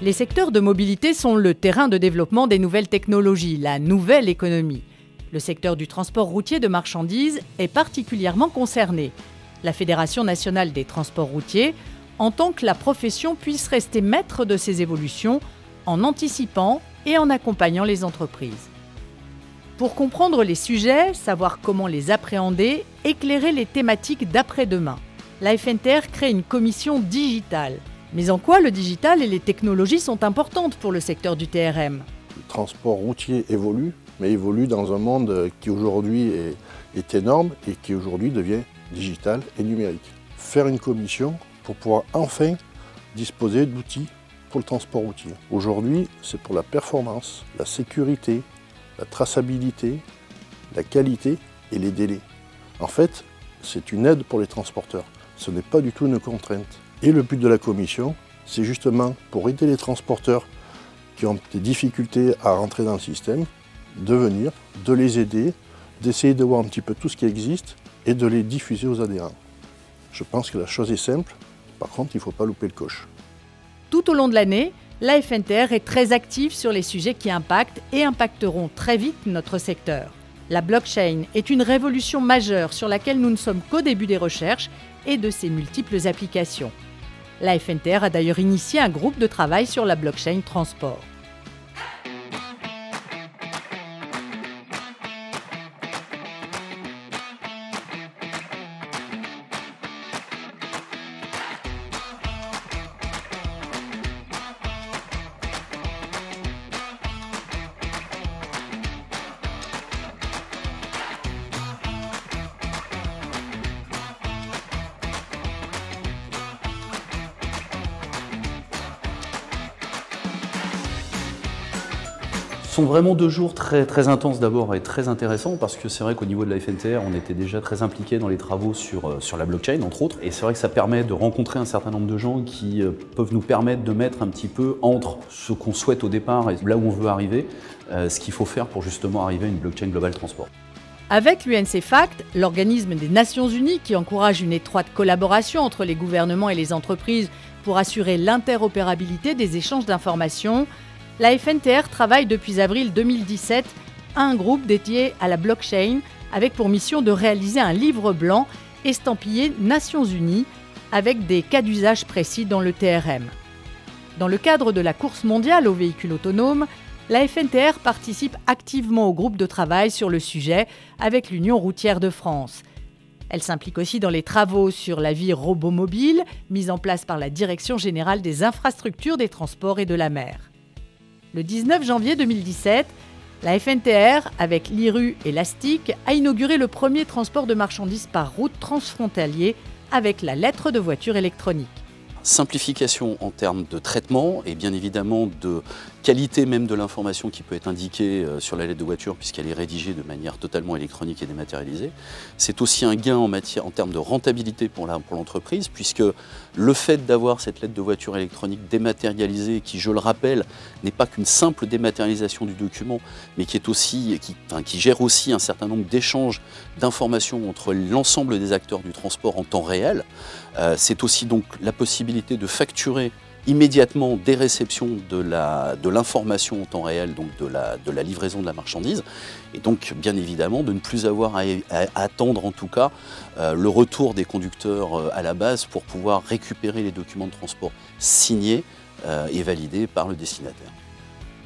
Les secteurs de mobilité sont le terrain de développement des nouvelles technologies, la nouvelle économie. Le secteur du transport routier de marchandises est particulièrement concerné. La Fédération nationale des transports routiers entend que la profession puisse rester maître de ces évolutions en anticipant et en accompagnant les entreprises. Pour comprendre les sujets, savoir comment les appréhender, éclairer les thématiques d'après-demain, la FNTR crée une commission digitale. Mais en quoi le digital et les technologies sont importantes pour le secteur du TRM ? Le transport routier évolue, mais évolue dans un monde qui aujourd'hui est énorme et qui aujourd'hui devient digital et numérique. Faire une commission pour pouvoir enfin disposer d'outils pour le transport routier. Aujourd'hui, c'est pour la performance, la sécurité, la traçabilité, la qualité et les délais. En fait, c'est une aide pour les transporteurs. Ce n'est pas du tout une contrainte. Et le but de la commission, c'est justement pour aider les transporteurs qui ont des difficultés à rentrer dans le système, de venir, de les aider, d'essayer de voir un petit peu tout ce qui existe et de les diffuser aux adhérents. Je pense que la chose est simple, par contre, il ne faut pas louper le coche. Tout au long de l'année, la FNTR est très active sur les sujets qui impactent et impacteront très vite notre secteur. La blockchain est une révolution majeure sur laquelle nous ne sommes qu'au début des recherches et de ses multiples applications. La FNTR a d'ailleurs initié un groupe de travail sur la blockchain transport. Ce sont vraiment 2 jours très intenses d'abord et très intéressants parce que c'est vrai qu'au niveau de la FNTR, on était déjà très impliqués dans les travaux sur la blockchain, entre autres. Et c'est vrai que ça permet de rencontrer un certain nombre de gens qui peuvent nous permettre de mettre un petit peu entre ce qu'on souhaite au départ et là où on veut arriver, ce qu'il faut faire pour justement arriver à une blockchain global transport. Avec l'UNCFACT, l'organisme des Nations Unies qui encourage une étroite collaboration entre les gouvernements et les entreprises pour assurer l'interopérabilité des échanges d'informations, la FNTR travaille depuis avril 2017 à un groupe dédié à la blockchain avec pour mission de réaliser un livre blanc estampillé Nations Unies avec des cas d'usage précis dans le TRM. Dans le cadre de la course mondiale aux véhicules autonomes, la FNTR participe activement au groupe de travail sur le sujet avec l'Union routière de France. Elle s'implique aussi dans les travaux sur la vie robot-mobile mise en place par la Direction générale des infrastructures des transports et de la mer. Le 19 janvier 2017, la FNTR, avec l'IRU et l'ASTIC, a inauguré le premier transport de marchandises par route transfrontalier avec la lettre de voiture électronique. Simplification en termes de traitement et bien évidemment de qualité même de l'information qui peut être indiquée sur la lettre de voiture puisqu'elle est rédigée de manière totalement électronique et dématérialisée. C'est aussi un gain en termes de rentabilité pour l'entreprise puisque le fait d'avoir cette lettre de voiture électronique dématérialisée qui, je le rappelle, n'est pas qu'une simple dématérialisation du document mais qui gère aussi un certain nombre d'échanges d'informations entre l'ensemble des acteurs du transport en temps réel. C'est aussi donc la possibilité de facturer immédiatement des réceptions de l'information en temps réel, donc de la livraison de la marchandise, et donc bien évidemment de ne plus avoir à attendre en tout cas le retour des conducteurs à la base pour pouvoir récupérer les documents de transport signés et validés par le destinataire.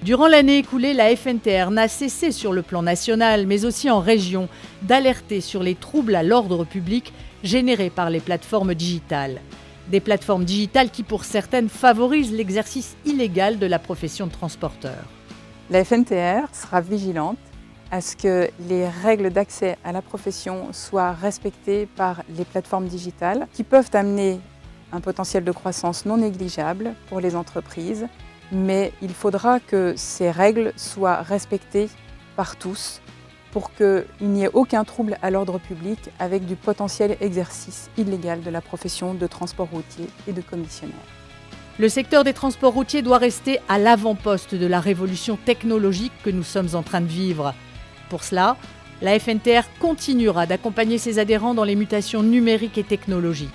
Durant l'année écoulée, la FNTR n'a cessé sur le plan national, mais aussi en région, d'alerter sur les troubles à l'ordre public générés par les plateformes digitales. Des plateformes digitales qui, pour certaines, favorisent l'exercice illégal de la profession de transporteur. La FNTR sera vigilante à ce que les règles d'accès à la profession soient respectées par les plateformes digitales qui peuvent amener un potentiel de croissance non négligeable pour les entreprises, mais il faudra que ces règles soient respectées par tous pour qu'il n'y ait aucun trouble à l'ordre public avec du potentiel exercice illégal de la profession de transport routier et de commissionnaire. Le secteur des transports routiers doit rester à l'avant-poste de la révolution technologique que nous sommes en train de vivre. Pour cela, la FNTR continuera d'accompagner ses adhérents dans les mutations numériques et technologiques.